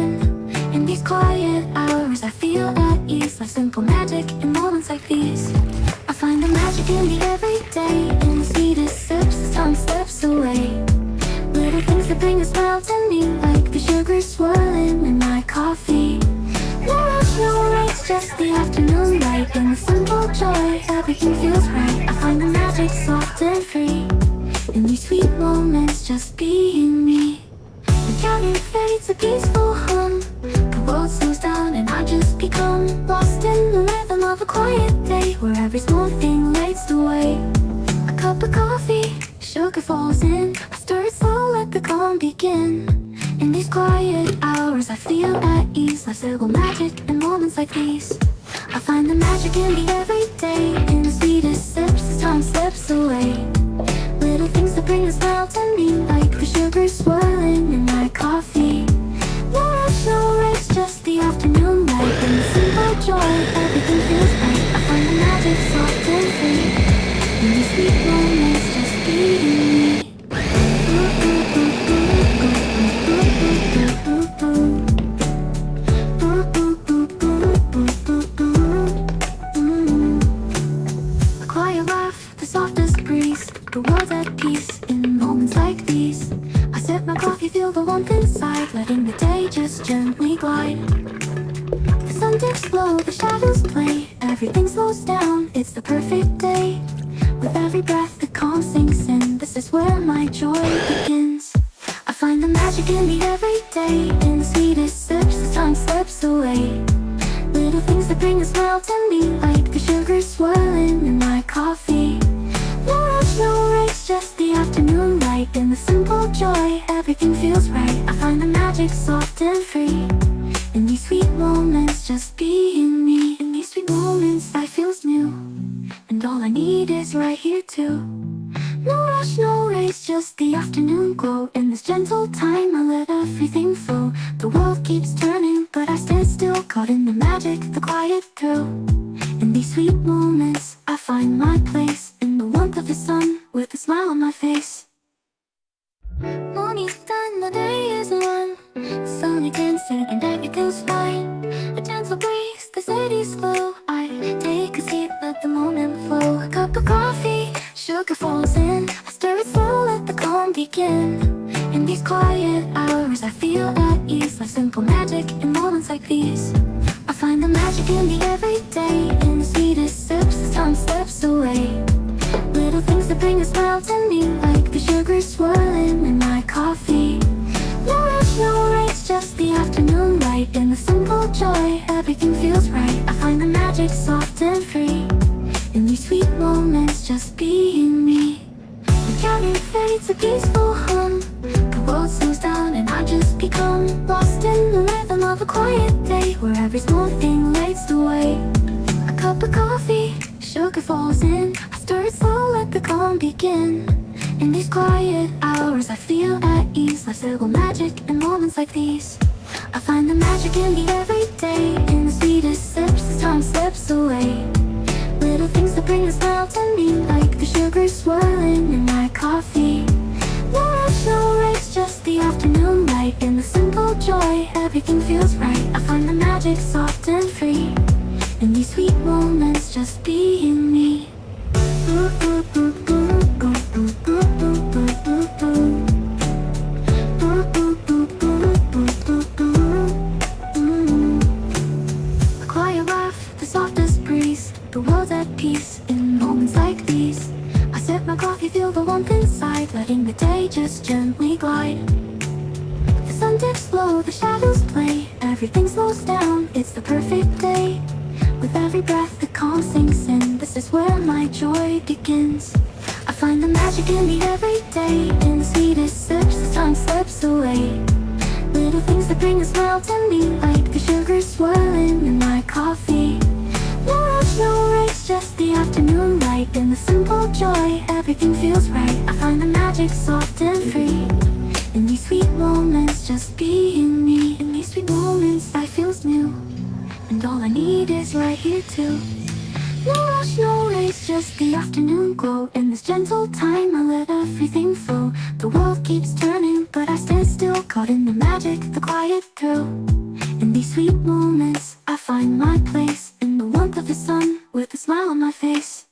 begin. In these quiet hours I feel at ease, like simple magic in moments like these. I find the magic in the everyday, in the sweetest sips as time slips away. Little things that bring a smile to me, like the sugar swirling in my coffee. No rush, no race, just the afternoon light. In the simple joy, everything feels right. I find the magic soft and free, in these sweet moments, just being me. The counting fades a peaceful hum. The world slows down and I just become lost in the rhythm of a quiet day, where every small thing lights the way. A cup of coffee, sugar falls in. I stir it slow, let the calm begin. In these quiet hours I feel at ease, like simple magic in moments like these. I find the magic in the everyday, in the sweetest sips as time slips away. Little things that bring a smile to me, like the sugar swirling in my coffee. No rush, no race, just the afternoon light. In the simple joy, everything feels right. I find the magic soft and free, in these sweet moments, just being me. A quiet laugh, the softest breeze, the world's at peace in moments like these. I sip my coffee, feel the warmth inside, letting the day just gently glide. The sun dips low, the shadows play, everything slows down, it's the perfect day. With every breath the calm sinks in, this is where my joy begins. I find the magic in the everyday, in the sweetest sips as time slips away. Little things that bring a smile to me, like the sugar swirling in my coffee. No rush, no race, just the afternoon light. In the simple joy, everything feels right. I find the magic soft and free, in these sweet moments, just being me. In these sweet moments, life feels new, and all I need is right here too. No rush, no race, just the afternoon glow. In this gentle time, I let everything flow. The world keeps turning, but I stand still, caught in the magic, the quiet thrill. In these sweet moments, I find my place, in the warmth of the sun, with a smile on my face. Morning's done, the day is won. Sun against it and everything's fine. A gentle breeze, the city's slow. I take a seat, let the moment flow. A cup of coffee, sugar falls in. I stir it slow, let the calm begin. In these quiet hours I feel at ease, like simple magic in moments like these. I find the magic in the everyday, in the sweetest sips as time slips away. Little things that bring a smile to me, like the sugar swirling in my coffee. No rush, no race, just the afternoon light. In the simple joy, everything feels right. I find the magic soft and free, in these sweet moments, just being me. The counting fades a peaceful hum. The world slows down and I just become lost in the rhythm of a quiet day, where every small thing lights the way. A cup of coffee, sugar falls in. I stir it slow, let the calm begin. In these quiet hours I feel at ease, like simple magic in moments like these. I find the magic in the everyday, in the sweetest sips as time slips away. Little things that bring a smile to me, like the sugar swirling in my coffee. No rush, no race, just the afternoon light. In the simple joy, everything feels right. I find the magic soft and free, in these sweet moments, just being me. A quiet laugh, the softest breeze, the world's at peace in moments like these. I sip my coffee, feel the warmth inside, letting the day just gently glide. The sun dips low, the shadows play, everything slows down, it's the perfect day. With every breath the calm sinks in, this is where my joy begins. I find the magic in the everyday, in the sweetest sips as time slips away. Little things that bring a smile to me, like the sugar swirling in my coffee. No rush, no race, just the afternoon light. In the simple joy, everything feels right. I find the magic soft and free, in these sweet moments, just being me. In these sweet moments, life feels new, and all I need is right here too. No rush, no race, just the afternoon glow. In this gentle time, I let everything flow. The world keeps turning, but I stand still, caught in the magic, the quiet thrill. moments, I find my place in the warmth of the sun with a smile on my face.